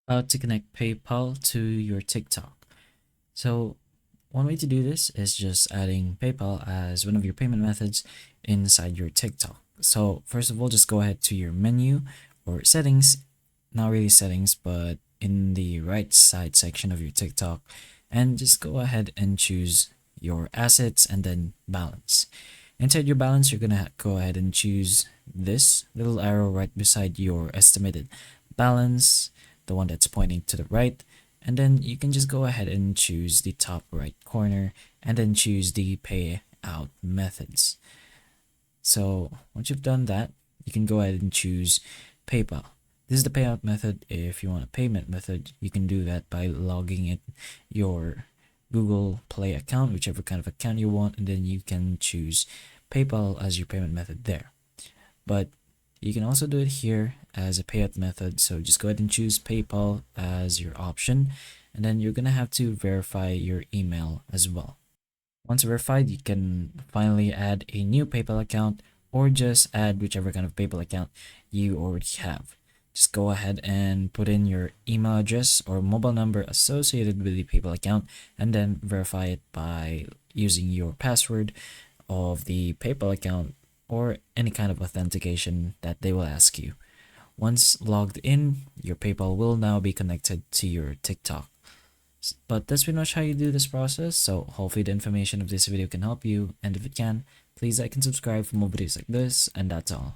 How to connect PayPal to your TikTok. So one way to do this is just adding PayPal as one of your payment methods inside your TikTok. So first of all, just go ahead to your menu or settings, not really settings, but in the right side section of your TikTok, and just go ahead and choose your assets and then balance. Inside your balance, you're gonna go ahead and choose this little arrow right beside your estimated balance, the one that's pointing to the right, and then you can just go ahead and choose the top right corner and then choose the payout methods. So once you've done that, you can go ahead and choose PayPal. This is the payout method. If you want a payment method, you can do that by logging in your Google Play account, whichever kind of account you want, and then you can choose PayPal as your payment method there. But you can also do it here as a payout method. So just go ahead and choose PayPal as your option, and then you're gonna have to verify your email as well. Once verified, you can finally add a new PayPal account or just add whichever kind of PayPal account you already have. Just go ahead and put in your email address or mobile number associated with the PayPal account and then verify it by using your password of the PayPal account or any kind of authentication that they will ask you. Once logged in, your PayPal will now be connected to your TikTok. But that's pretty much how you do this process, so hopefully the information of this video can help you, and if it can, please like and subscribe for more videos like this, and that's all.